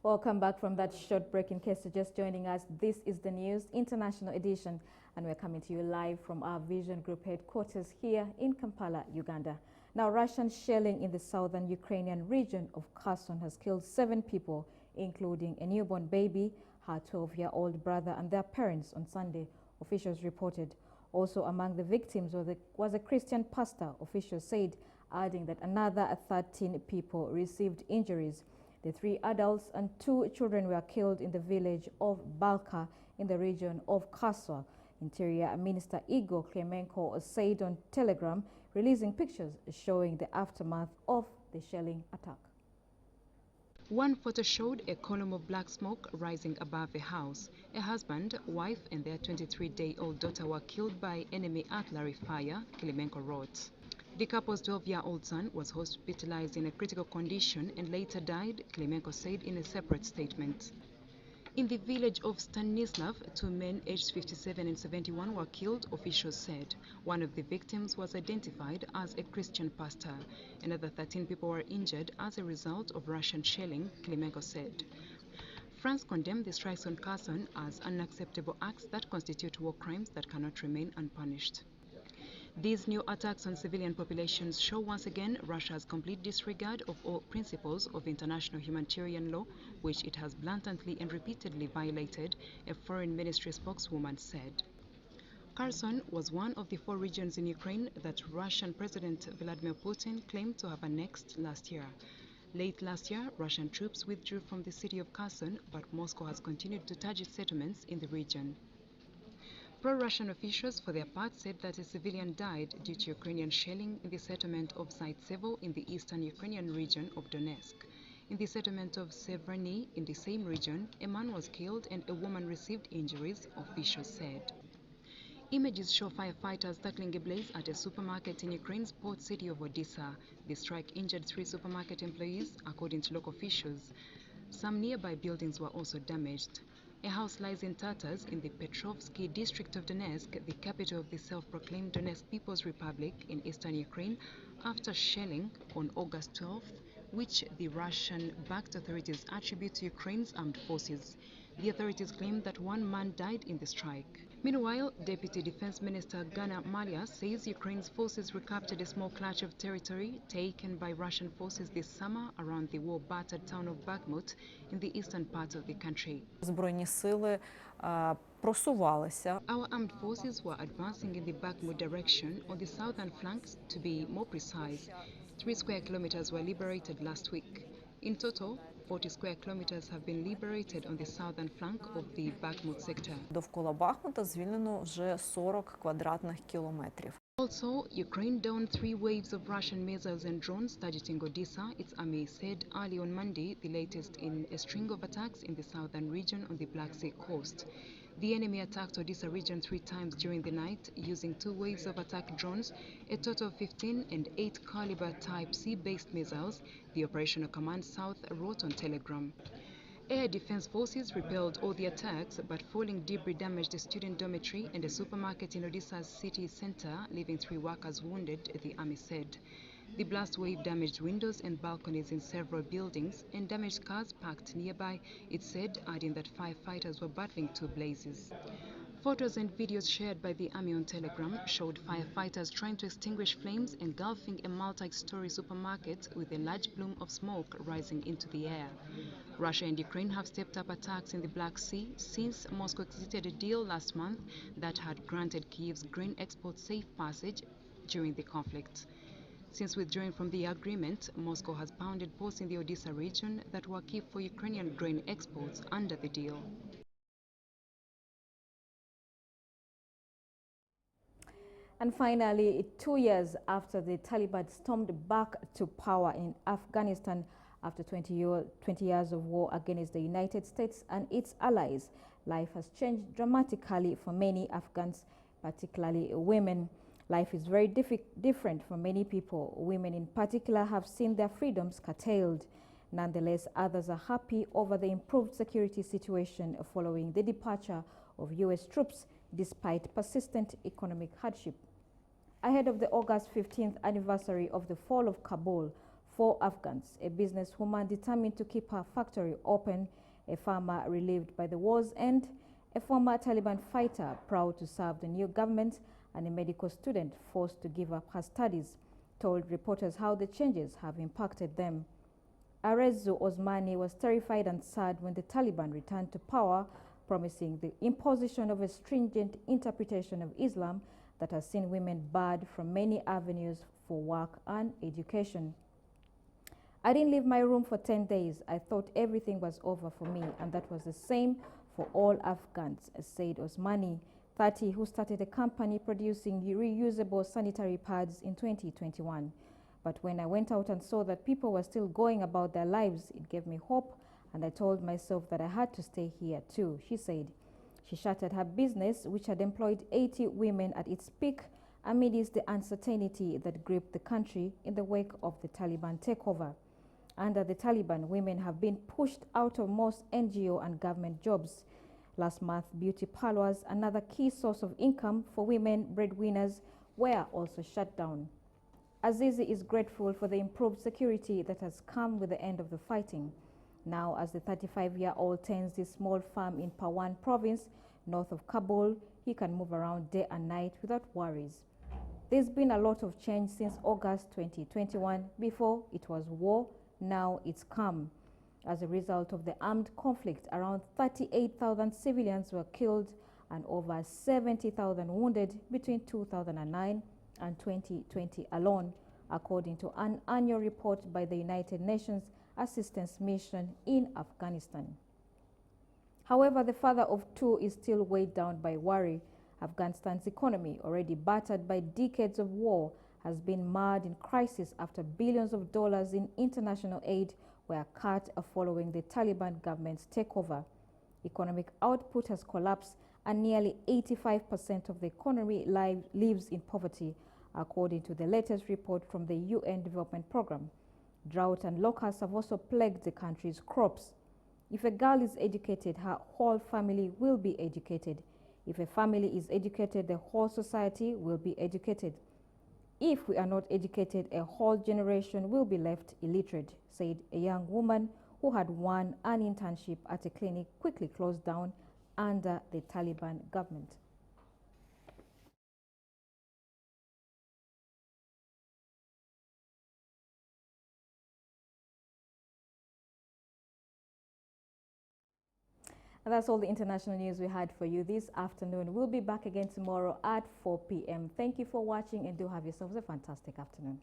Welcome back from that short break. In case you're just joining us, this is the News International Edition, and we're coming to you live from our Vision Group headquarters here in Kampala, Uganda. Now, Russian shelling in the southern Ukrainian region of Kherson has killed 7 people, including a newborn baby, her 12-year-old brother, and their parents on Sunday, officials reported. Also among the victims was a Christian pastor, officials said, adding that another 13 people received injuries. The 3 adults and 2 children were killed in the village of Balka in the region of Kherson. Interior Minister Igor Klimenko said on Telegram, releasing pictures showing the aftermath of the shelling attack. One photo showed a column of black smoke rising above the house. A husband, wife, and their 23-day-old daughter were killed by enemy artillery fire, Klimenko wrote. The couple's 12-year-old son was hospitalized in a critical condition and later died, Klimenko said in a separate statement. In the village of Stanislav, 2 men aged 57 and 71 were killed, officials said. One of the victims was identified as a Christian pastor. Another 13 people were injured as a result of Russian shelling, Klimenko said. France condemned the strikes on Kherson as unacceptable acts that constitute war crimes that cannot remain unpunished. These new attacks on civilian populations show once again Russia's complete disregard of all principles of international humanitarian law, which it has blatantly and repeatedly violated, a foreign ministry spokeswoman said. Kherson was one of the 4 regions in Ukraine that Russian President Vladimir Putin claimed to have annexed last year. Late last year, Russian troops withdrew from the city of Kherson, but Moscow has continued to target settlements in the region. Pro-Russian officials, for their part, said that a civilian died due to Ukrainian shelling in the settlement of Zaitsevo in the eastern Ukrainian region of Donetsk. In the settlement of Severny in the same region, a man was killed and a woman received injuries, officials said. Images show firefighters tackling a blaze at a supermarket in Ukraine's port city of Odessa. The strike injured 3 supermarket employees, according to local officials. Some nearby buildings were also damaged. A house lies in tatters in the Petrovsky district of Donetsk, the capital of the self-proclaimed Donetsk People's Republic in eastern Ukraine, after shelling on August 12th, which the Russian-backed authorities attribute to Ukraine's armed forces. The authorities claim that 1 man died in the strike. Meanwhile, Deputy Defense Minister Gana Malia says Ukraine's forces recaptured a small clutch of territory taken by Russian forces this summer around the war-battered town of Bakhmut in the eastern part of the country. Збройні сили просувалися. Our armed forces were advancing in the Bakhmut direction on the southern flanks, to be more precise. 3 square kilometers were liberated last week. In total, 40 square kilometers have been liberated on the southern flank of the Bakhmut sector. Довкола Бахмута звільнено вже 40 квадратних кілометрів. Also, Ukraine downed 3 waves of Russian missiles and drones targeting Odessa, its army said early on Monday, the latest in a string of attacks in the southern region on the Black Sea coast. The enemy attacked Odessa region 3 times during the night using 2 waves of attack drones, a total of 15 and 8 caliber type C-based missiles, the Operational Command South wrote on Telegram. Air Defense Forces repelled all the attacks, but falling debris damaged a student dormitory and a supermarket in Odessa's city center, leaving 3 workers wounded, the army said. The blast wave damaged windows and balconies in several buildings and damaged cars parked nearby, it said, adding that firefighters were battling 2 blazes. Photos and videos shared by the army on Telegram showed firefighters trying to extinguish flames engulfing a multi-story supermarket with a large plume of smoke rising into the air. Russia and Ukraine have stepped up attacks in the Black Sea since Moscow exited a deal last month that had granted Kyiv's grain export safe passage during the conflict. Since withdrawing from the agreement, Moscow has pounded ports in the Odessa region that were key for Ukrainian grain exports under the deal. And finally, 2 years after the Taliban stormed back to power in Afghanistan after 20 years of war against the United States and its allies, life has changed dramatically for many Afghans, particularly women. Life is very different for many people. Women in particular have seen their freedoms curtailed. Nonetheless, others are happy over the improved security situation following the departure of U.S. troops despite persistent economic hardship. Ahead of the August 15th anniversary of the fall of Kabul, 4 Afghans, a businesswoman determined to keep her factory open, a farmer relieved by the war's end, a former Taliban fighter proud to serve the new government, and a medical student forced to give up her studies, told reporters how the changes have impacted them. Arezzo Osmani was terrified and sad when the Taliban returned to power, promising the imposition of a stringent interpretation of Islam that has seen women barred from many avenues for work and education. I didn't leave my room for 10 days. I thought everything was over for me, and that was the same for all Afghans, said Osmani, 30, who started a company producing reusable sanitary pads in 2021. But when I went out and saw that people were still going about their lives, it gave me hope, and I told myself that I had to stay here too, she said. She shuttered her business, which had employed 80 women at its peak, amidst the uncertainty that gripped the country in the wake of the Taliban takeover. Under the Taliban, women have been pushed out of most NGO and government jobs. Last month, beauty parlors, another key source of income for women breadwinners, were also shut down. Azizi is grateful for the improved security that has come with the end of the fighting. Now, as the 35-year-old tends his small farm in Parwan province, north of Kabul, he can move around day and night without worries. There's been a lot of change since August 2021. Before, it was war. Now it's calm. As a result of the armed conflict, around 38,000 civilians were killed and over 70,000 wounded between 2009 and 2020 alone, according to an annual report by the United Nations Assistance Mission in Afghanistan. However, the father of two is still weighed down by worry. Afghanistan's economy, already battered by decades of war, has been marred in crisis after billions of dollars in international aid were cut following the Taliban government's takeover. Economic output has collapsed and nearly 85% of the economy lives in poverty, according to the latest report from the UN Development Programme. Drought and locusts have also plagued the country's crops. If a girl is educated, her whole family will be educated. If a family is educated, the whole society will be educated. If we are not educated, a whole generation will be left illiterate, said a young woman who had won an internship at a clinic quickly closed down under the Taliban government. And that's all the international news we had for you this afternoon. We'll be back again tomorrow at 4 p.m. Thank you for watching and do have yourselves a fantastic afternoon.